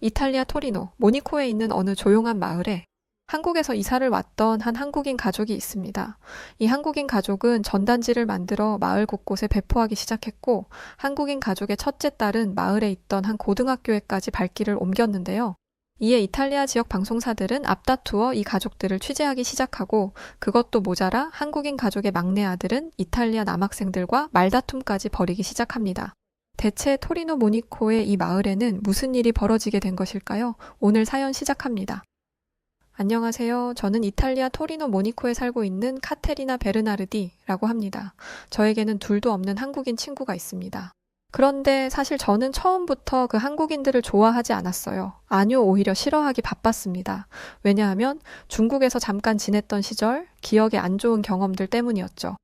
이탈리아 토리노, 모니코에 있는 어느 조용한 마을에 한국에서 이사를 왔던 한 한국인 가족이 있습니다. 이 한국인 가족은 전단지를 만들어 마을 곳곳에 배포하기 시작했고, 한국인 가족의 첫째 딸은 마을에 있던 한 고등학교에까지 발길을 옮겼는데요. 이에 이탈리아 지역 방송사들은 앞다투어 이 가족들을 취재하기 시작하고, 그것도 모자라 한국인 가족의 막내 아들은 이탈리아 남학생들과 말다툼까지 벌이기 시작합니다. 대체 토리노 모니코의 이 마을에는 무슨 일이 벌어지게 된 것일까요? 오늘 사연 시작합니다. 안녕하세요. 저는 이탈리아 토리노 모니코에 살고 있는 카테리나 베르나르디라고 합니다. 저에게는 둘도 없는 한국인 친구가 있습니다. 그런데 사실 저는 처음부터 그 한국인들을 좋아하지 않았어요. 아니요, 오히려 싫어하기 바빴습니다. 왜냐하면 중국에서 잠깐 지냈던 시절, 기억에 안 좋은 경험들 때문이었죠.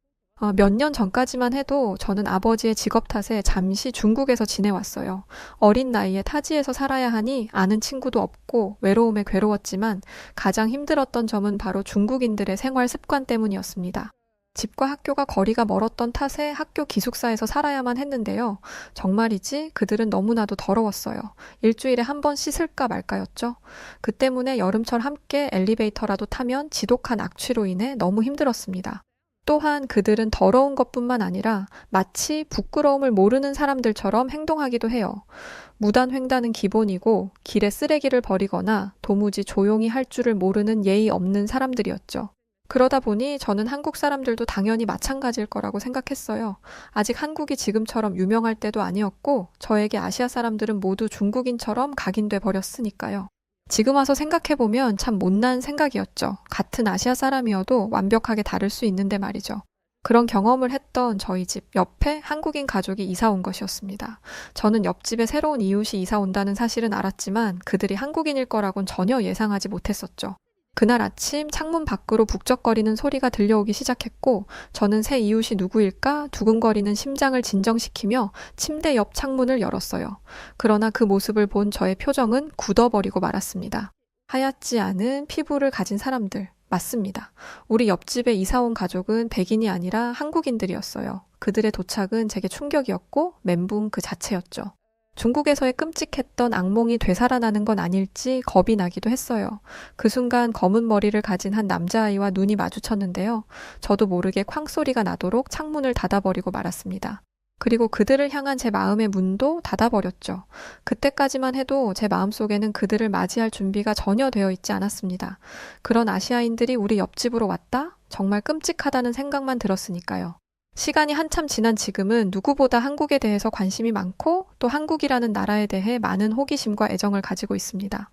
몇 년 전까지만 해도 저는 아버지의 직업 탓에 잠시 중국에서 지내왔어요. 어린 나이에 타지에서 살아야 하니 아는 친구도 없고 외로움에 괴로웠지만 가장 힘들었던 점은 바로 중국인들의 생활 습관 때문이었습니다. 집과 학교가 거리가 멀었던 탓에 학교 기숙사에서 살아야만 했는데요. 정말이지 그들은 너무나도 더러웠어요. 일주일에 한 번 씻을까 말까였죠. 그 때문에 여름철 함께 엘리베이터라도 타면 지독한 악취로 인해 너무 힘들었습니다. 또한 그들은 더러운 것뿐만 아니라 마치 부끄러움을 모르는 사람들처럼 행동하기도 해요. 무단횡단은 기본이고 길에 쓰레기를 버리거나 도무지 조용히 할 줄을 모르는 예의 없는 사람들이었죠. 그러다 보니 저는 한국 사람들도 당연히 마찬가지일 거라고 생각했어요. 아직 한국이 지금처럼 유명할 때도 아니었고 저에게 아시아 사람들은 모두 중국인처럼 각인돼 버렸으니까요. 지금 와서 생각해보면 참 못난 생각이었죠. 같은 아시아 사람이어도 완벽하게 다를 수 있는데 말이죠. 그런 경험을 했던 저희 집 옆에 한국인 가족이 이사 온 것이었습니다. 저는 옆집에 새로운 이웃이 이사 온다는 사실은 알았지만 그들이 한국인일 거라곤 전혀 예상하지 못했었죠. 그날 아침 창문 밖으로 북적거리는 소리가 들려오기 시작했고 저는 새 이웃이 누구일까 두근거리는 심장을 진정시키며 침대 옆 창문을 열었어요. 그러나 그 모습을 본 저의 표정은 굳어버리고 말았습니다. 하얗지 않은 피부를 가진 사람들. 맞습니다. 우리 옆집에 이사 온 가족은 백인이 아니라 한국인들이었어요. 그들의 도착은 제게 충격이었고 멘붕 그 자체였죠. 중국에서의 끔찍했던 악몽이 되살아나는 건 아닐지 겁이 나기도 했어요. 그 순간 검은 머리를 가진 한 남자아이와 눈이 마주쳤는데요. 저도 모르게 쾅소리가 나도록 창문을 닫아버리고 말았습니다. 그리고 그들을 향한 제 마음의 문도 닫아버렸죠. 그때까지만 해도 제 마음속에는 그들을 맞이할 준비가 전혀 되어 있지 않았습니다. 그런 아시아인들이 우리 옆집으로 왔다? 정말 끔찍하다는 생각만 들었으니까요. 시간이 한참 지난 지금은 누구보다 한국에 대해서 관심이 많고 또 한국이라는 나라에 대해 많은 호기심과 애정을 가지고 있습니다.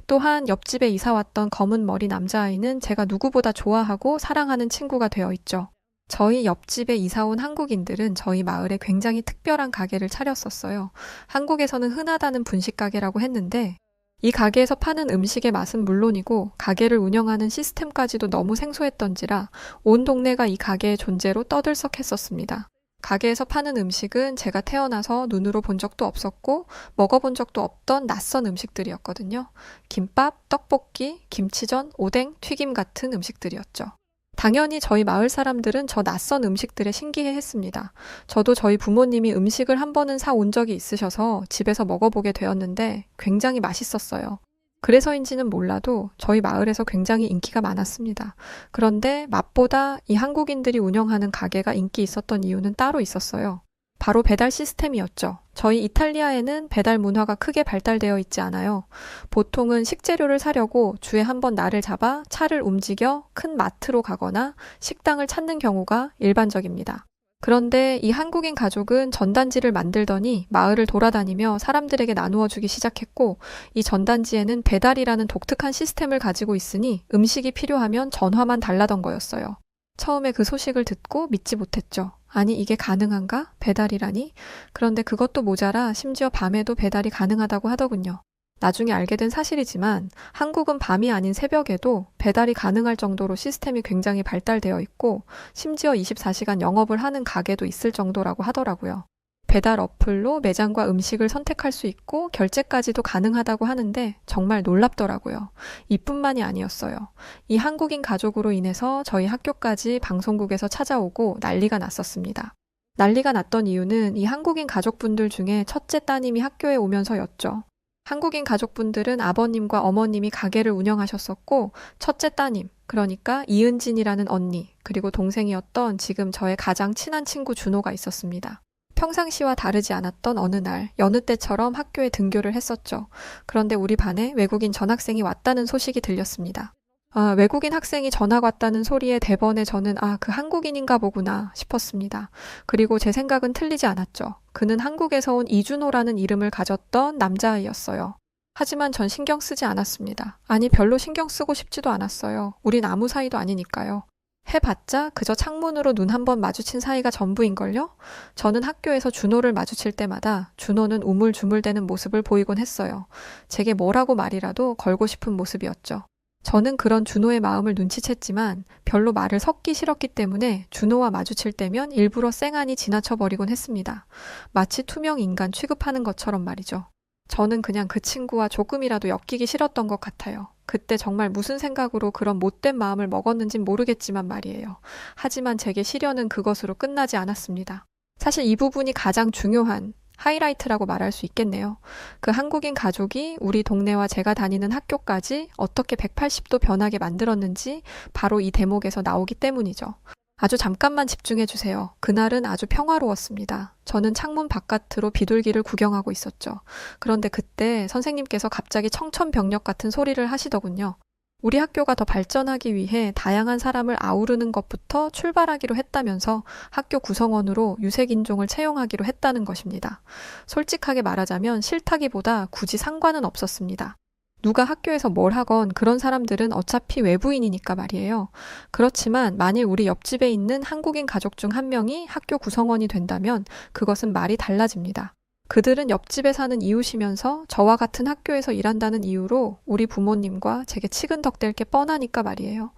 또한 옆집에 이사 왔던 검은 머리 남자아이는 제가 누구보다 좋아하고 사랑하는 친구가 되어 있죠. 저희 옆집에 이사 온 한국인들은 저희 마을에 굉장히 특별한 가게를 차렸었어요. 한국에서는 흔하다는 분식 가게라고 했는데 이 가게에서 파는 음식의 맛은 물론이고 가게를 운영하는 시스템까지도 너무 생소했던지라 온 동네가 이 가게의 존재로 떠들썩했었습니다. 가게에서 파는 음식은 제가 태어나서 눈으로 본 적도 없었고 먹어본 적도 없던 낯선 음식들이었거든요. 김밥, 떡볶이, 김치전, 오뎅, 튀김 같은 음식들이었죠. 당연히 저희 마을 사람들은 저 낯선 음식들에 신기해했습니다. 저도 저희 부모님이 음식을 한 번은 사온 적이 있으셔서 집에서 먹어보게 되었는데 굉장히 맛있었어요. 그래서인지는 몰라도 저희 마을에서 굉장히 인기가 많았습니다. 그런데 맛보다 이 한국인들이 운영하는 가게가 인기 있었던 이유는 따로 있었어요. 바로 배달 시스템이었죠. 저희 이탈리아에는 배달 문화가 크게 발달되어 있지 않아요. 보통은 식재료를 사려고 주에 한 번 날을 잡아 차를 움직여 큰 마트로 가거나 식당을 찾는 경우가 일반적입니다. 그런데 이 한국인 가족은 전단지를 만들더니 마을을 돌아다니며 사람들에게 나누어 주기 시작했고 이 전단지에는 배달이라는 독특한 시스템을 가지고 있으니 음식이 필요하면 전화만 달라던 거였어요. 처음에 그 소식을 듣고 믿지 못했죠. 아니 이게 가능한가? 배달이라니? 그런데 그것도 모자라 심지어 밤에도 배달이 가능하다고 하더군요. 나중에 알게 된 사실이지만 한국은 밤이 아닌 새벽에도 배달이 가능할 정도로 시스템이 굉장히 발달되어 있고 심지어 24시간 영업을 하는 가게도 있을 정도라고 하더라고요. 배달 어플로 매장과 음식을 선택할 수 있고 결제까지도 가능하다고 하는데 정말 놀랍더라고요. 이뿐만이 아니었어요. 이 한국인 가족으로 인해서 저희 학교까지 방송국에서 찾아오고 난리가 났었습니다. 난리가 났던 이유는 이 한국인 가족분들 중에 첫째 따님이 학교에 오면서였죠. 한국인 가족분들은 아버님과 어머님이 가게를 운영하셨었고, 첫째 따님, 그러니까 이은진이라는 언니, 그리고 동생이었던 지금 저의 가장 친한 친구 준호가 있었습니다. 평상시와 다르지 않았던 어느 날, 여느 때처럼 학교에 등교를 했었죠. 그런데 우리 반에 외국인 전학생이 왔다는 소식이 들렸습니다. 외국인 학생이 전학 왔다는 소리에 대번에 저는 그 한국인인가 보구나 싶었습니다. 그리고 제 생각은 틀리지 않았죠. 그는 한국에서 온 이준호라는 이름을 가졌던 남자아이였어요. 하지만 전 신경 쓰지 않았습니다. 아니, 별로 신경 쓰고 싶지도 않았어요. 우린 아무 사이도 아니니까요. 해봤자 그저 창문으로 눈 한 번 마주친 사이가 전부인걸요? 저는 학교에서 준호를 마주칠 때마다 준호는 우물쭈물대는 모습을 보이곤 했어요. 제게 뭐라고 말이라도 걸고 싶은 모습이었죠. 저는 그런 준호의 마음을 눈치챘지만 별로 말을 섞기 싫었기 때문에 준호와 마주칠 때면 일부러 쌩안이 지나쳐버리곤 했습니다. 마치 투명 인간 취급하는 것처럼 말이죠. 저는 그냥 그 친구와 조금이라도 엮이기 싫었던 것 같아요. 그때 정말 무슨 생각으로 그런 못된 마음을 먹었는진 모르겠지만 말이에요. 하지만 제게 시련은 그것으로 끝나지 않았습니다. 사실 이 부분이 가장 중요한 하이라이트라고 말할 수 있겠네요. 그 한국인 가족이 우리 동네와 제가 다니는 학교까지 어떻게 180도 변하게 만들었는지 바로 이 대목에서 나오기 때문이죠. 아주 잠깐만 집중해 주세요. 그날은 아주 평화로웠습니다. 저는 창문 바깥으로 비둘기를 구경하고 있었죠. 그런데 그때 선생님께서 갑자기 청천벽력 같은 소리를 하시더군요. 우리 학교가 더 발전하기 위해 다양한 사람을 아우르는 것부터 출발하기로 했다면서 학교 구성원으로 유색인종을 채용하기로 했다는 것입니다. 솔직하게 말하자면 싫다기보다 굳이 상관은 없었습니다. 누가 학교에서 뭘 하건 그런 사람들은 어차피 외부인이니까 말이에요. 그렇지만 만일 우리 옆집에 있는 한국인 가족 중 한 명이 학교 구성원이 된다면 그것은 말이 달라집니다. 그들은 옆집에 사는 이웃이면서 저와 같은 학교에서 일한다는 이유로 우리 부모님과 제게 치근덕댈 게 뻔하니까 말이에요.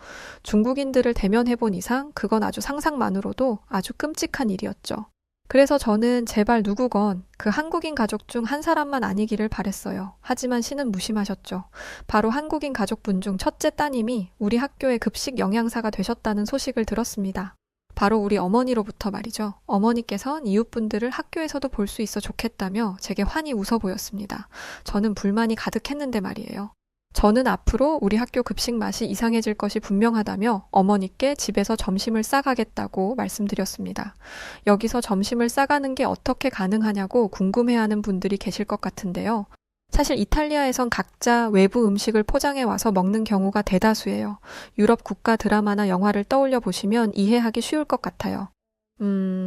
중국인들을 대면해본 이상 그건 아주 상상만으로도 아주 끔찍한 일이었죠. 그래서 저는 제발 누구건 그 한국인 가족 중 한 사람만 아니기를 바랬어요. 하지만 신은 무심하셨죠. 바로 한국인 가족분 중 첫째 따님이 우리 학교의 급식 영양사가 되셨다는 소식을 들었습니다. 바로 우리 어머니로부터 말이죠. 어머니께선 이웃분들을 학교에서도 볼 수 있어 좋겠다며 제게 환히 웃어 보였습니다. 저는 불만이 가득했는데 말이에요. 저는 앞으로 우리 학교 급식 맛이 이상해질 것이 분명하다며 어머니께 집에서 점심을 싸가겠다고 말씀드렸습니다. 여기서 점심을 싸가는 게 어떻게 가능하냐고 궁금해하는 분들이 계실 것 같은데요. 사실 이탈리아에선 각자 외부 음식을 포장해 와서 먹는 경우가 대다수예요. 유럽 국가 드라마나 영화를 떠올려 보시면 이해하기 쉬울 것 같아요.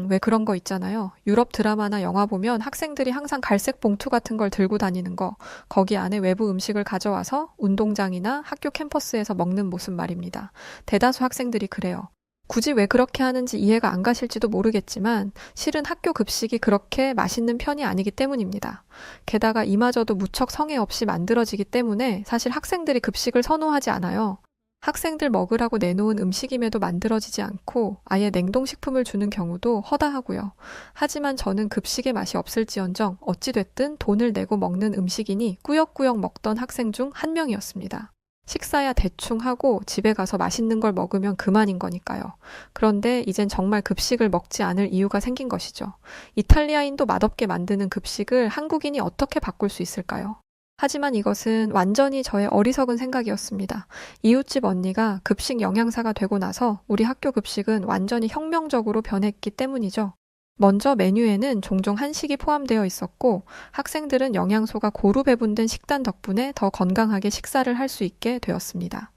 왜 그런 거 있잖아요. 유럽 드라마나 영화 보면 학생들이 항상 갈색 봉투 같은 걸 들고 다니는 거, 거기 안에 외부 음식을 가져와서 운동장이나 학교 캠퍼스에서 먹는 모습 말입니다. 대다수 학생들이 그래요. 굳이 왜 그렇게 하는지 이해가 안 가실지도 모르겠지만 실은 학교 급식이 그렇게 맛있는 편이 아니기 때문입니다. 게다가 이마저도 무척 성의 없이 만들어지기 때문에 사실 학생들이 급식을 선호하지 않아요. 학생들 먹으라고 내놓은 음식임에도 만들어지지 않고 아예 냉동식품을 주는 경우도 허다하고요. 하지만 저는 급식의 맛이 없을지언정 어찌됐든 돈을 내고 먹는 음식이니 꾸역꾸역 먹던 학생 중 한 명이었습니다. 식사야 대충 하고 집에 가서 맛있는 걸 먹으면 그만인 거니까요. 그런데 이젠 정말 급식을 먹지 않을 이유가 생긴 것이죠. 이탈리아인도 맛없게 만드는 급식을 한국인이 어떻게 바꿀 수 있을까요? 하지만 이것은 완전히 저의 어리석은 생각이었습니다. 이웃집 언니가 급식 영양사가 되고 나서 우리 학교 급식은 완전히 혁명적으로 변했기 때문이죠. 먼저 메뉴에는 종종 한식이 포함되어 있었고 학생들은 영양소가 고루 배분된 식단 덕분에 더 건강하게 식사를 할 수 있게 되었습니다.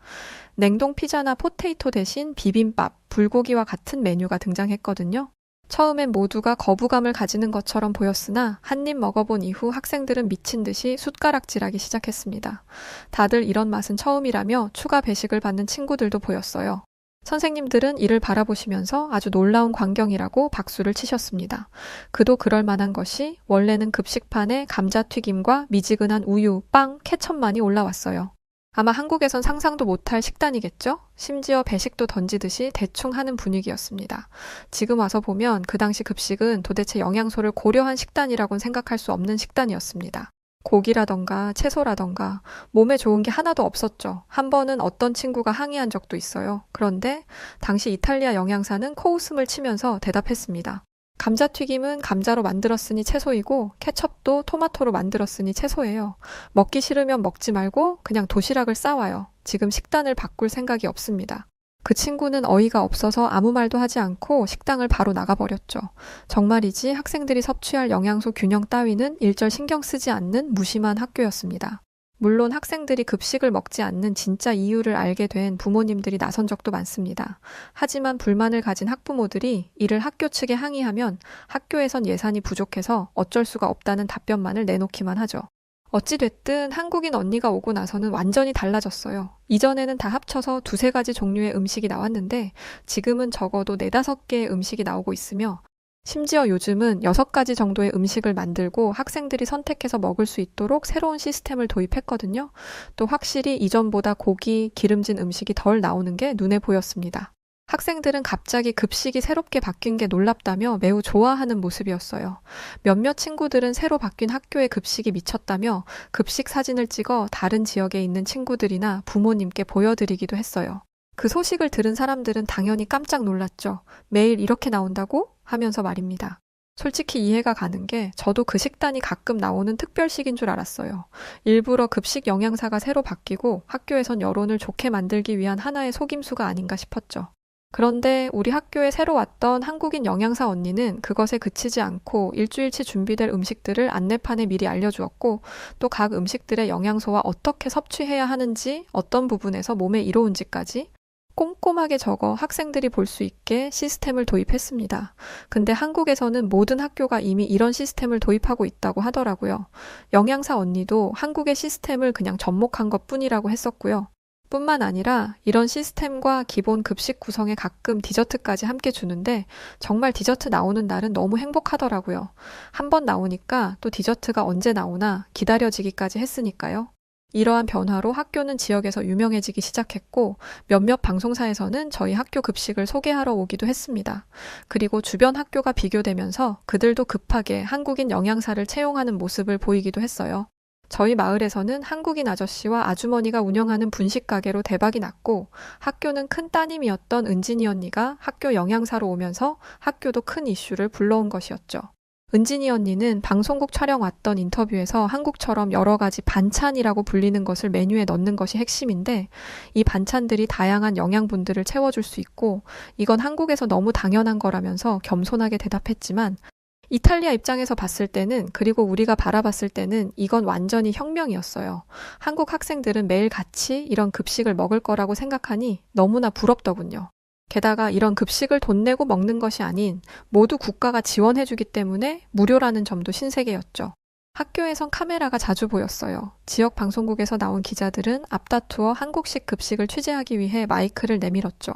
냉동 피자나 포테이토 대신 비빔밥, 불고기와 같은 메뉴가 등장했거든요. 처음엔 모두가 거부감을 가지는 것처럼 보였으나 한 입 먹어본 이후 학생들은 미친 듯이 숟가락질하기 시작했습니다. 다들 이런 맛은 처음이라며 추가 배식을 받는 친구들도 보였어요. 선생님들은 이를 바라보시면서 아주 놀라운 광경이라고 박수를 치셨습니다. 그도 그럴 만한 것이 원래는 급식판에 감자튀김과 미지근한 우유, 빵, 케첩만이 올라왔어요. 아마 한국에선 상상도 못할 식단이겠죠? 심지어 배식도 던지듯이 대충 하는 분위기였습니다. 지금 와서 보면 그 당시 급식은 도대체 영양소를 고려한 식단이라고는 생각할 수 없는 식단이었습니다. 고기라던가 채소라던가 몸에 좋은 게 하나도 없었죠. 한 번은 어떤 친구가 항의한 적도 있어요. 그런데 당시 이탈리아 영양사는 코웃음을 치면서 대답했습니다. 감자튀김은 감자로 만들었으니 채소이고 케첩도 토마토로 만들었으니 채소예요. 먹기 싫으면 먹지 말고 그냥 도시락을 싸와요. 지금 식단을 바꿀 생각이 없습니다. 그 친구는 어이가 없어서 아무 말도 하지 않고 식당을 바로 나가버렸죠. 정말이지 학생들이 섭취할 영양소 균형 따위는 일절 신경 쓰지 않는 무심한 학교였습니다. 물론 학생들이 급식을 먹지 않는 진짜 이유를 알게 된 부모님들이 나선 적도 많습니다. 하지만 불만을 가진 학부모들이 이를 학교 측에 항의하면 학교에선 예산이 부족해서 어쩔 수가 없다는 답변만을 내놓기만 하죠. 어찌됐든 한국인 언니가 오고 나서는 완전히 달라졌어요. 이전에는 다 합쳐서 두세 가지 종류의 음식이 나왔는데 지금은 적어도 4-5개의 음식이 나오고 있으며 심지어 요즘은 6가지 정도의 음식을 만들고 학생들이 선택해서 먹을 수 있도록 새로운 시스템을 도입했거든요. 또 확실히 이전보다 고기, 기름진 음식이 덜 나오는 게 눈에 보였습니다. 학생들은 갑자기 급식이 새롭게 바뀐 게 놀랍다며 매우 좋아하는 모습이었어요. 몇몇 친구들은 새로 바뀐 학교의 급식이 미쳤다며 급식 사진을 찍어 다른 지역에 있는 친구들이나 부모님께 보여드리기도 했어요. 그 소식을 들은 사람들은 당연히 깜짝 놀랐죠. 매일 이렇게 나온다고? 하면서 말입니다. 솔직히 이해가 가는 게 저도 그 식단이 가끔 나오는 특별식인 줄 알았어요. 일부러 급식 영양사가 새로 바뀌고 학교에선 여론을 좋게 만들기 위한 하나의 속임수가 아닌가 싶었죠. 그런데 우리 학교에 새로 왔던 한국인 영양사 언니는 그것에 그치지 않고 일주일치 준비될 음식들을 안내판에 미리 알려주었고 또 각 음식들의 영양소와 어떻게 섭취해야 하는지 어떤 부분에서 몸에 이로운지까지 꼼꼼하게 적어 학생들이 볼 수 있게 시스템을 도입했습니다. 근데 한국에서는 모든 학교가 이미 이런 시스템을 도입하고 있다고 하더라고요. 영양사 언니도 한국의 시스템을 그냥 접목한 것뿐이라고 했었고요. 뿐만 아니라 이런 시스템과 기본 급식 구성에 가끔 디저트까지 함께 주는데 정말 디저트 나오는 날은 너무 행복하더라고요. 한 번 나오니까 또 디저트가 언제 나오나 기다려지기까지 했으니까요. 이러한 변화로 학교는 지역에서 유명해지기 시작했고 몇몇 방송사에서는 저희 학교 급식을 소개하러 오기도 했습니다. 그리고 주변 학교가 비교되면서 그들도 급하게 한국인 영양사를 채용하는 모습을 보이기도 했어요. 저희 마을에서는 한국인 아저씨와 아주머니가 운영하는 분식 가게로 대박이 났고 학교는 큰 따님이었던 은진이 언니가 학교 영양사로 오면서 학교도 큰 이슈를 불러온 것이었죠. 은진이 언니는 방송국 촬영 왔던 인터뷰에서 한국처럼 여러 가지 반찬이라고 불리는 것을 메뉴에 넣는 것이 핵심인데 이 반찬들이 다양한 영양분들을 채워줄 수 있고 이건 한국에서 너무 당연한 거라면서 겸손하게 대답했지만 이탈리아 입장에서 봤을 때는 그리고 우리가 바라봤을 때는 이건 완전히 혁명이었어요. 한국 학생들은 매일 같이 이런 급식을 먹을 거라고 생각하니 너무나 부럽더군요. 게다가 이런 급식을 돈 내고 먹는 것이 아닌 모두 국가가 지원해주기 때문에 무료라는 점도 신세계였죠. 학교에선 카메라가 자주 보였어요. 지역 방송국에서 나온 기자들은 앞다투어 한국식 급식을 취재하기 위해 마이크를 내밀었죠.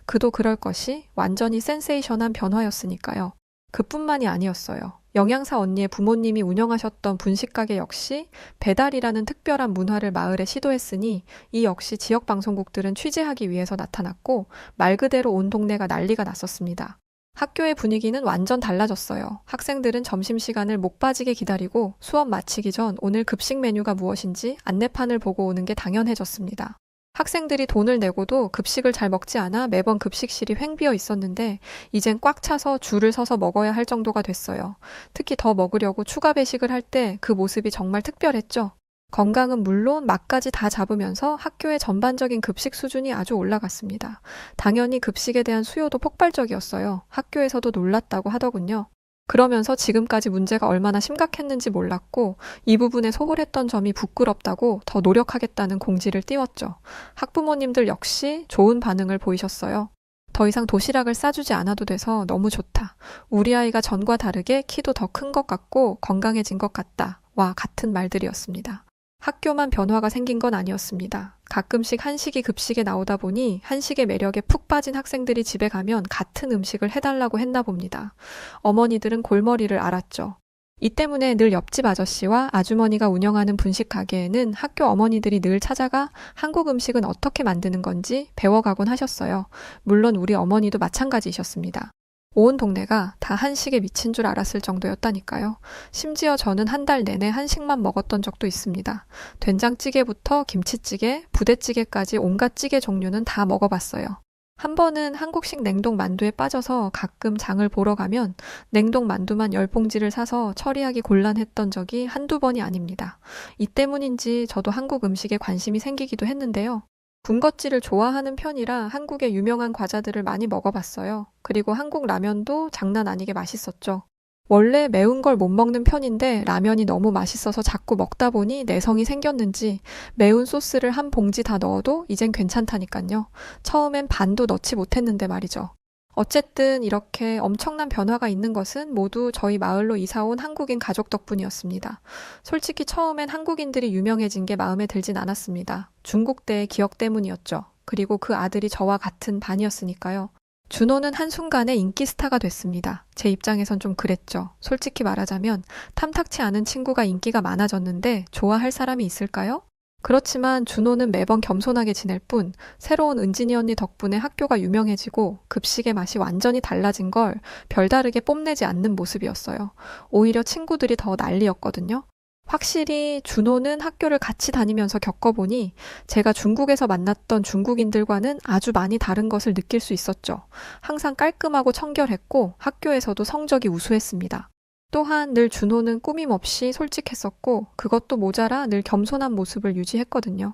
그도 그럴 것이 완전히 센세이션한 변화였으니까요. 그뿐만이 아니었어요. 영양사 언니의 부모님이 운영하셨던 분식가게 역시 배달이라는 특별한 문화를 마을에 시도했으니 이 역시 지역 방송국들은 취재하기 위해서 나타났고 말 그대로 온 동네가 난리가 났었습니다. 학교의 분위기는 완전 달라졌어요. 학생들은 점심시간을 목 빠지게 기다리고 수업 마치기 전 오늘 급식 메뉴가 무엇인지 안내판을 보고 오는 게 당연해졌습니다. 학생들이 돈을 내고도 급식을 잘 먹지 않아 매번 급식실이 횡비어 있었는데 이젠 꽉 차서 줄을 서서 먹어야 할 정도가 됐어요. 특히 더 먹으려고 추가 배식을 할 때 그 모습이 정말 특별했죠. 건강은 물론 맛까지 다 잡으면서 학교의 전반적인 급식 수준이 아주 올라갔습니다. 당연히 급식에 대한 수요도 폭발적이었어요. 학교에서도 놀랐다고 하더군요. 그러면서 지금까지 문제가 얼마나 심각했는지 몰랐고 이 부분에 소홀했던 점이 부끄럽다고 더 노력하겠다는 공지를 띄웠죠. 학부모님들 역시 좋은 반응을 보이셨어요. 더 이상 도시락을 싸주지 않아도 돼서 너무 좋다. 우리 아이가 전과 다르게 키도 더 큰 것 같고 건강해진 것 같다. 와 같은 말들이었습니다. 학교만 변화가 생긴 건 아니었습니다. 가끔씩 한식이 급식에 나오다 보니 한식의 매력에 푹 빠진 학생들이 집에 가면 같은 음식을 해달라고 했나 봅니다. 어머니들은 골머리를 앓았죠. 이 때문에 늘 옆집 아저씨와 아주머니가 운영하는 분식 가게에는 학교 어머니들이 늘 찾아가 한국 음식은 어떻게 만드는 건지 배워가곤 하셨어요. 물론 우리 어머니도 마찬가지이셨습니다. 온 동네가 다 한식에 미친 줄 알았을 정도였다니까요. 심지어 저는 한 달 내내 한식만 먹었던 적도 있습니다. 된장찌개부터 김치찌개, 부대찌개까지 온갖 찌개 종류는 다 먹어봤어요. 한 번은 한국식 냉동 만두에 빠져서 가끔 장을 보러 가면 냉동 만두만 10봉지를 사서 처리하기 곤란했던 적이 한두 번이 아닙니다. 이 때문인지 저도 한국 음식에 관심이 생기기도 했는데요. 군것질을 좋아하는 편이라 한국의 유명한 과자들을 많이 먹어봤어요. 그리고 한국 라면도 장난 아니게 맛있었죠. 원래 매운 걸 못 먹는 편인데 라면이 너무 맛있어서 자꾸 먹다 보니 내성이 생겼는지 매운 소스를 한 봉지 다 넣어도 이젠 괜찮다니까요. 처음엔 반도 넣지 못했는데 말이죠. 어쨌든 이렇게 엄청난 변화가 있는 것은 모두 저희 마을로 이사온 한국인 가족 덕분이었습니다. 솔직히 처음엔 한국인들이 유명해진 게 마음에 들진 않았습니다. 중국대의 기억 때문이었죠. 그리고 그 아들이 저와 같은 반이었으니까요. 준호는 한순간에 인기 스타가 됐습니다. 제 입장에선 좀 그랬죠. 솔직히 말하자면 탐탁치 않은 친구가 인기가 많아졌는데 좋아할 사람이 있을까요? 그렇지만 준호는 매번 겸손하게 지낼 뿐 새로운 은진이 언니 덕분에 학교가 유명해지고 급식의 맛이 완전히 달라진 걸 별다르게 뽐내지 않는 모습이었어요. 오히려 친구들이 더 난리였거든요. 확실히 준호는 학교를 같이 다니면서 겪어보니 제가 중국에서 만났던 중국인들과는 아주 많이 다른 것을 느낄 수 있었죠. 항상 깔끔하고 청결했고 학교에서도 성적이 우수했습니다. 또한 늘 준호는 꾸밈 없이 솔직했었고 그것도 모자라 늘 겸손한 모습을 유지했거든요.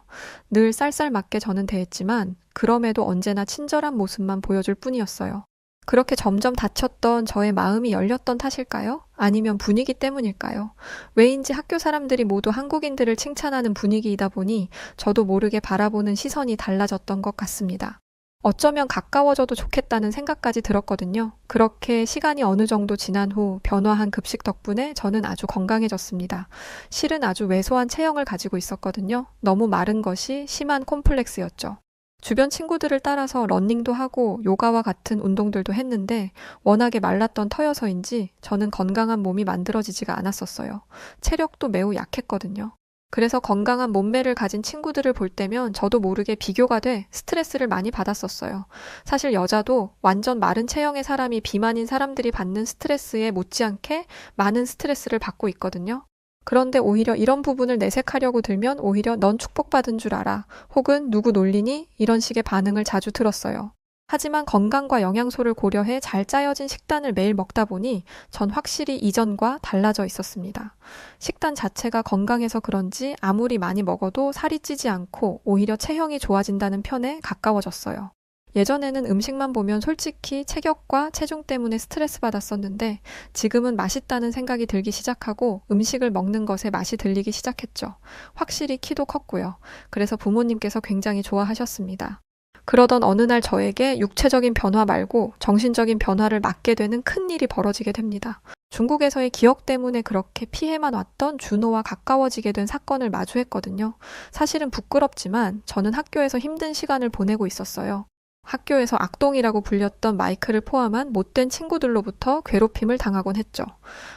늘 쌀쌀맞게 저는 대했지만 그럼에도 언제나 친절한 모습만 보여줄 뿐이었어요. 그렇게 점점 닫혔던 저의 마음이 열렸던 탓일까요? 아니면 분위기 때문일까요? 왜인지 학교 사람들이 모두 한국인들을 칭찬하는 분위기이다 보니 저도 모르게 바라보는 시선이 달라졌던 것 같습니다. 어쩌면 가까워져도 좋겠다는 생각까지 들었거든요. 그렇게 시간이 어느 정도 지난 후 변화한 급식 덕분에 저는 아주 건강해졌습니다. 실은 아주 왜소한 체형을 가지고 있었거든요. 너무 마른 것이 심한 콤플렉스였죠. 주변 친구들을 따라서 러닝도 하고 요가와 같은 운동들도 했는데 워낙에 말랐던 터여서인지 저는 건강한 몸이 만들어지지가 않았었어요. 체력도 매우 약했거든요. 그래서 건강한 몸매를 가진 친구들을 볼 때면 저도 모르게 비교가 돼 스트레스를 많이 받았었어요. 사실 여자도 완전 마른 체형의 사람이 비만인 사람들이 받는 스트레스에 못지않게 많은 스트레스를 받고 있거든요. 그런데 오히려 이런 부분을 내색하려고 들면 오히려 넌 축복받은 줄 알아. 혹은 누구 놀리니? 이런 식의 반응을 자주 들었어요. 하지만 건강과 영양소를 고려해 잘 짜여진 식단을 매일 먹다 보니 전 확실히 이전과 달라져 있었습니다. 식단 자체가 건강해서 그런지 아무리 많이 먹어도 살이 찌지 않고 오히려 체형이 좋아진다는 편에 가까워졌어요. 예전에는 음식만 보면 솔직히 체격과 체중 때문에 스트레스 받았었는데 지금은 맛있다는 생각이 들기 시작하고 음식을 먹는 것에 맛이 들리기 시작했죠. 확실히 키도 컸고요. 그래서 부모님께서 굉장히 좋아하셨습니다. 그러던 어느 날 저에게 육체적인 변화 말고 정신적인 변화를 맞게 되는 큰 일이 벌어지게 됩니다. 중국에서의 기억 때문에 그렇게 피해만 왔던 준호와 가까워지게 된 사건을 마주했거든요. 사실은 부끄럽지만 저는 학교에서 힘든 시간을 보내고 있었어요. 학교에서 악동이라고 불렸던 마이클을 포함한 못된 친구들로부터 괴롭힘을 당하곤 했죠.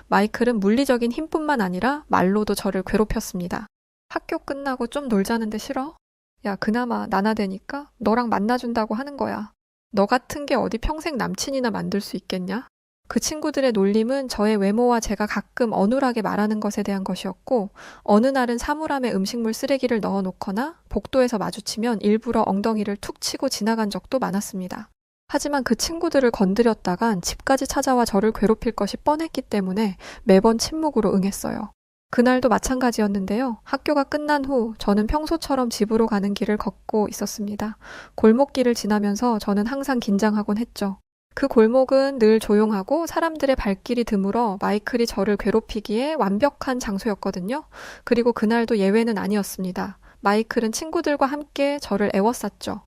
마이클은 물리적인 힘뿐만 아니라 말로도 저를 괴롭혔습니다. 학교 끝나고 좀 놀자는데 싫어? 야, 그나마 나나대니까 너랑 만나준다고 하는 거야. 너 같은 게 어디 평생 남친이나 만들 수 있겠냐? 그 친구들의 놀림은 저의 외모와 제가 가끔 어눌하게 말하는 것에 대한 것이었고 어느 날은 사물함에 음식물 쓰레기를 넣어놓거나 복도에서 마주치면 일부러 엉덩이를 툭 치고 지나간 적도 많았습니다. 하지만 그 친구들을 건드렸다간 집까지 찾아와 저를 괴롭힐 것이 뻔했기 때문에 매번 침묵으로 응했어요. 그날도 마찬가지였는데요. 학교가 끝난 후 저는 평소처럼 집으로 가는 길을 걷고 있었습니다. 골목길을 지나면서 저는 항상 긴장하곤 했죠. 그 골목은 늘 조용하고 사람들의 발길이 드물어 마이클이 저를 괴롭히기에 완벽한 장소였거든요. 그리고 그날도 예외는 아니었습니다. 마이클은 친구들과 함께 저를 애워쌌죠.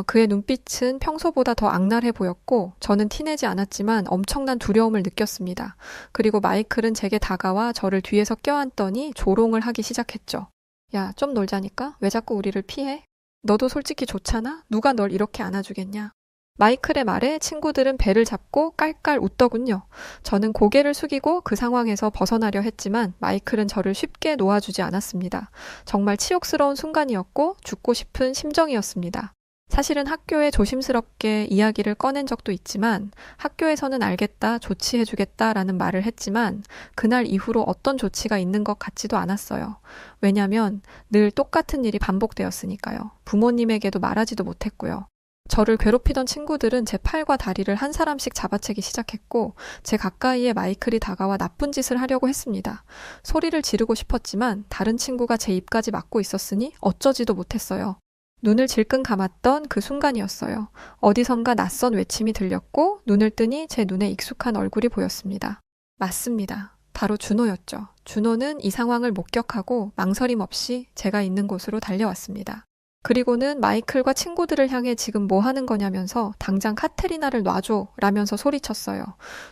그의 눈빛은 평소보다 더 악랄해 보였고 저는 티내지 않았지만 엄청난 두려움을 느꼈습니다. 그리고 마이클은 제게 다가와 저를 뒤에서 껴안더니 조롱을 하기 시작했죠. 야, 좀 놀자니까? 왜 자꾸 우리를 피해? 너도 솔직히 좋잖아? 누가 널 이렇게 안아주겠냐? 마이클의 말에 친구들은 배를 잡고 깔깔 웃더군요. 저는 고개를 숙이고 그 상황에서 벗어나려 했지만 마이클은 저를 쉽게 놓아주지 않았습니다. 정말 치욕스러운 순간이었고 죽고 싶은 심정이었습니다. 사실은 학교에 조심스럽게 이야기를 꺼낸 적도 있지만 학교에서는 알겠다, 조치해주겠다라는 말을 했지만 그날 이후로 어떤 조치가 있는 것 같지도 않았어요. 왜냐면 늘 똑같은 일이 반복되었으니까요. 부모님에게도 말하지도 못했고요. 저를 괴롭히던 친구들은 제 팔과 다리를 한 사람씩 잡아채기 시작했고 제 가까이에 마이클이 다가와 나쁜 짓을 하려고 했습니다. 소리를 지르고 싶었지만 다른 친구가 제 입까지 막고 있었으니 어쩌지도 못했어요. 눈을 질끈 감았던 그 순간이었어요. 어디선가 낯선 외침이 들렸고 눈을 뜨니 제 눈에 익숙한 얼굴이 보였습니다. 맞습니다. 바로 준호였죠. 준호는 이 상황을 목격하고 망설임 없이 제가 있는 곳으로 달려왔습니다. 그리고는 마이클과 친구들을 향해 지금 뭐 하는 거냐면서 당장 카테리나를 놔줘 라면서 소리쳤어요.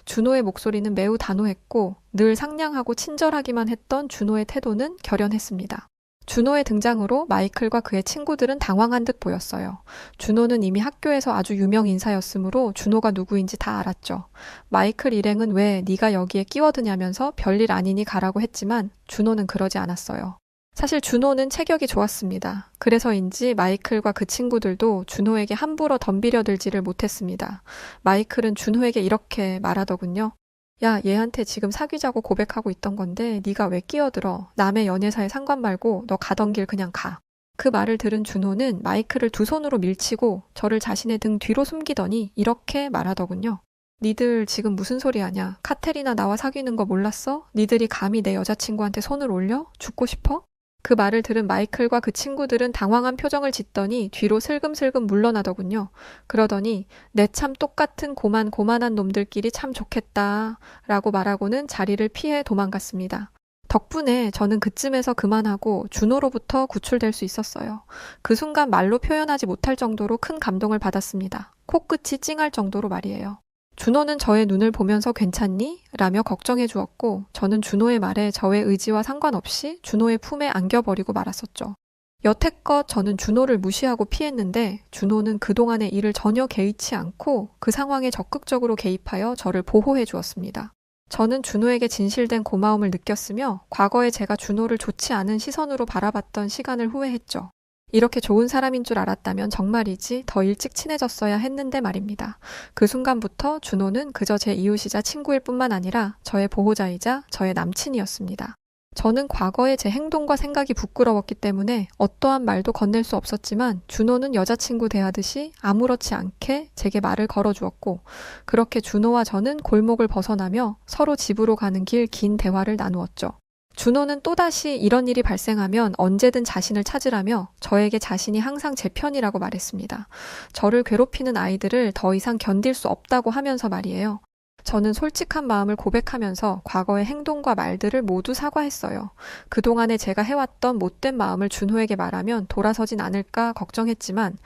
준호의 목소리는 매우 단호했고 늘 상냥하고 친절하기만 했던 준호의 태도는 결연했습니다. 준호의 등장으로 마이클과 그의 친구들은 당황한 듯 보였어요. 준호는 이미 학교에서 아주 유명 인사였으므로 준호가 누구인지 다 알았죠. 마이클 일행은 왜 네가 여기에 끼워드냐면서 별일 아니니 가라고 했지만 준호는 그러지 않았어요. 사실 준호는 체격이 좋았습니다. 그래서인지 마이클과 그 친구들도 준호에게 함부로 덤비려 들지를 못했습니다. 마이클은 준호에게 이렇게 말하더군요. 야, 얘한테 지금 사귀자고 고백하고 있던 건데 네가 왜 끼어들어? 남의 연애사에 상관 말고 너 가던 길 그냥 가. 그 말을 들은 준호는 마이클을 두 손으로 밀치고 저를 자신의 등 뒤로 숨기더니 이렇게 말하더군요. 니들 지금 무슨 소리 하냐? 카테리나 나와 사귀는 거 몰랐어? 니들이 감히 내 여자친구한테 손을 올려? 죽고 싶어? 그 말을 들은 마이클과 그 친구들은 당황한 표정을 짓더니 뒤로 슬금슬금 물러나더군요. 그러더니 내 참 똑같은 고만한 놈들끼리 참 좋겠다 라고 말하고는 자리를 피해 도망갔습니다. 덕분에 저는 그쯤에서 그만하고 준호로부터 구출될 수 있었어요. 그 순간 말로 표현하지 못할 정도로 큰 감동을 받았습니다. 코끝이 찡할 정도로 말이에요. 준호는 저의 눈을 보면서 괜찮니? 라며 걱정해 주었고 저는 준호의 말에 저의 의지와 상관없이 준호의 품에 안겨버리고 말았었죠. 여태껏 저는 준호를 무시하고 피했는데 준호는 그동안의 일을 전혀 개의치 않고 그 상황에 적극적으로 개입하여 저를 보호해 주었습니다. 저는 준호에게 진실된 고마움을 느꼈으며 과거에 제가 준호를 좋지 않은 시선으로 바라봤던 시간을 후회했죠. 이렇게 좋은 사람인 줄 알았다면 정말이지 더 일찍 친해졌어야 했는데 말입니다. 그 순간부터 준호는 그저 제 이웃이자 친구일 뿐만 아니라 저의 보호자이자 저의 남친이었습니다. 저는 과거의 제 행동과 생각이 부끄러웠기 때문에 어떠한 말도 건넬 수 없었지만 준호는 여자친구 대하듯이 아무렇지 않게 제게 말을 걸어주었고 그렇게 준호와 저는 골목을 벗어나며 서로 집으로 가는 길 긴 대화를 나누었죠. 준호는 또다시 이런 일이 발생하면 언제든 자신을 찾으라며 저에게 자신이 항상 제 편이라고 말했습니다. 저를 괴롭히는 아이들을 더 이상 견딜 수 없다고 하면서 말이에요. 저는 솔직한 마음을 고백하면서 과거의 행동과 말들을 모두 사과했어요. 그동안에 제가 해왔던 못된 마음을 준호에게 말하면 돌아서진 않을까 걱정했지만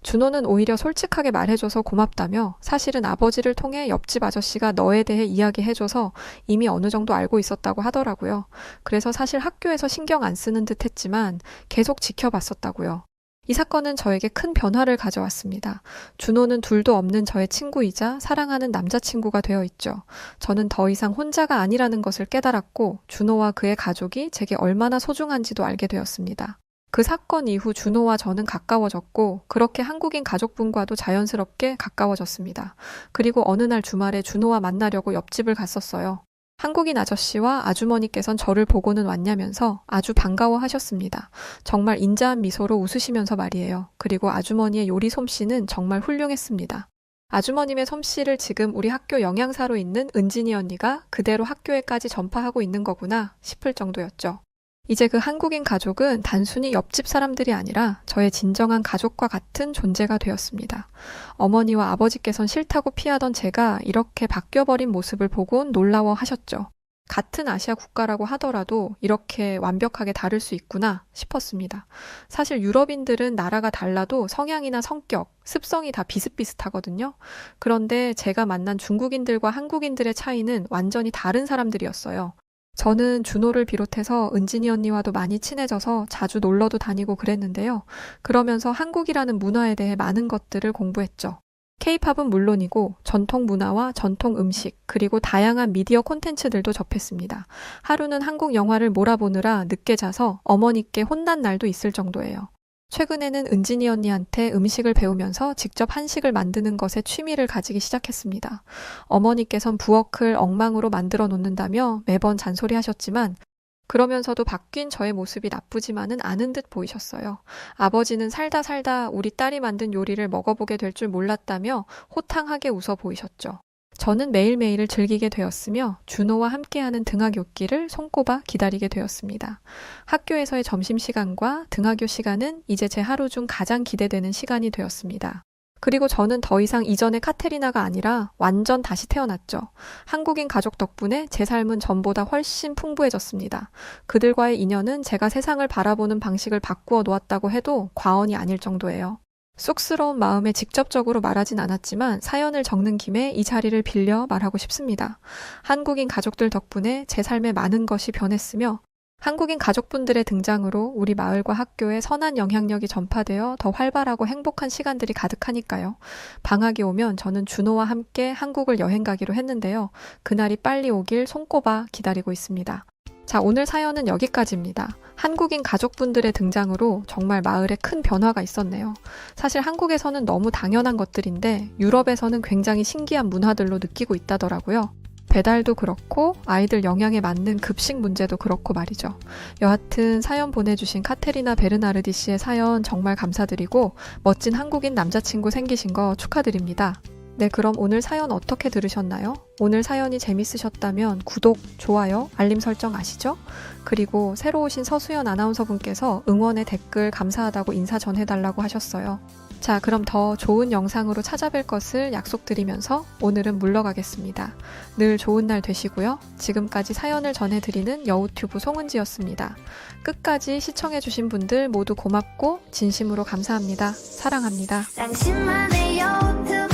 준호는 오히려 솔직하게 말해줘서 고맙다며 사실은 아버지를 통해 옆집 아저씨가 너에 대해 이야기해줘서 이미 어느 정도 알고 있었다고 하더라고요. 그래서 사실 학교에서 신경 안 쓰는 듯 했지만 계속 지켜봤었다고요. 이 사건은 저에게 큰 변화를 가져왔습니다. 준호는 둘도 없는 저의 친구이자 사랑하는 남자친구가 되어 있죠. 저는 더 이상 혼자가 아니라는 것을 깨달았고 준호와 그의 가족이 제게 얼마나 소중한지도 알게 되었습니다. 그 사건 이후 준호와 저는 가까워졌고 그렇게 한국인 가족분과도 자연스럽게 가까워졌습니다. 그리고 어느 날 주말에 준호와 만나려고 옆집을 갔었어요. 한국인 아저씨와 아주머니께선 저를 보고는 왔냐면서 아주 반가워하셨습니다. 정말 인자한 미소로 웃으시면서 말이에요. 그리고 아주머니의 요리 솜씨는 정말 훌륭했습니다. 아주머님의 솜씨를 지금 우리 학교 영양사로 있는 은진이 언니가 그대로 학교에까지 전파하고 있는 거구나 싶을 정도였죠. 이제 그 한국인 가족은 단순히 옆집 사람들이 아니라 저의 진정한 가족과 같은 존재가 되었습니다. 어머니와 아버지께선 싫다고 피하던 제가 이렇게 바뀌어버린 모습을 보곤 놀라워하셨죠. 같은 아시아 국가라고 하더라도 이렇게 완벽하게 다를 수 있구나 싶었습니다. 사실 유럽인들은 나라가 달라도 성향이나 성격, 습성이 다 비슷비슷하거든요. 그런데 제가 만난 중국인들과 한국인들의 차이는 완전히 다른 사람들이었어요. 저는 준호를 비롯해서 은진이 언니와도 많이 친해져서 자주 놀러도 다니고 그랬는데요. 그러면서 한국이라는 문화에 대해 많은 것들을 공부했죠. K-팝은 물론이고 전통 문화와 전통 음식 그리고 다양한 미디어 콘텐츠들도 접했습니다. 하루는 한국 영화를 몰아보느라 늦게 자서 어머니께 혼난 날도 있을 정도예요. 최근에는 은진이 언니한테 음식을 배우면서 직접 한식을 만드는 것에 취미를 가지기 시작했습니다. 어머니께선 부엌을 엉망으로 만들어 놓는다며 매번 잔소리하셨지만 그러면서도 바뀐 저의 모습이 나쁘지만은 않은 듯 보이셨어요. 아버지는 살다 살다 우리 딸이 만든 요리를 먹어보게 될 줄 몰랐다며 호탕하게 웃어 보이셨죠. 저는 매일매일을 즐기게 되었으며 준호와 함께하는 등하굣길을 손꼽아 기다리게 되었습니다. 학교에서의 점심시간과 등하교 시간은 이제 제 하루 중 가장 기대되는 시간이 되었습니다. 그리고 저는 더 이상 이전의 카테리나가 아니라 완전 다시 태어났죠. 한국인 가족 덕분에 제 삶은 전보다 훨씬 풍부해졌습니다. 그들과의 인연은 제가 세상을 바라보는 방식을 바꾸어 놓았다고 해도 과언이 아닐 정도예요. 쑥스러운 마음에 직접적으로 말하진 않았지만 사연을 적는 김에 이 자리를 빌려 말하고 싶습니다. 한국인 가족들 덕분에 제 삶에 많은 것이 변했으며 한국인 가족분들의 등장으로 우리 마을과 학교에 선한 영향력이 전파되어 더 활발하고 행복한 시간들이 가득하니까요. 방학이 오면 저는 준호와 함께 한국을 여행 가기로 했는데요. 그날이 빨리 오길 손꼽아 기다리고 있습니다. 자, 오늘 사연은 여기까지입니다. 한국인 가족분들의 등장으로 정말 마을에 큰 변화가 있었네요. 사실 한국에서는 너무 당연한 것들인데 유럽에서는 굉장히 신기한 문화들로 느끼고 있다더라고요. 배달도 그렇고 아이들 영양에 맞는 급식 문제도 그렇고 말이죠. 여하튼 사연 보내주신 카테리나 베르나르디 씨의 사연 정말 감사드리고 멋진 한국인 남자친구 생기신 거 축하드립니다. 네, 그럼 오늘 사연 어떻게 들으셨나요? 오늘 사연이 재밌으셨다면 구독, 좋아요, 알림 설정 아시죠? 그리고 새로 오신 서수연 아나운서분께서 응원의 댓글 감사하다고 인사 전해달라고 하셨어요. 자, 그럼 더 좋은 영상으로 찾아뵐 것을 약속드리면서 오늘은 물러가겠습니다. 늘 좋은 날 되시고요. 지금까지 사연을 전해드리는 여우튜브 송은지였습니다. 끝까지 시청해주신 분들 모두 고맙고 진심으로 감사합니다. 사랑합니다. 당신만의 여우튜브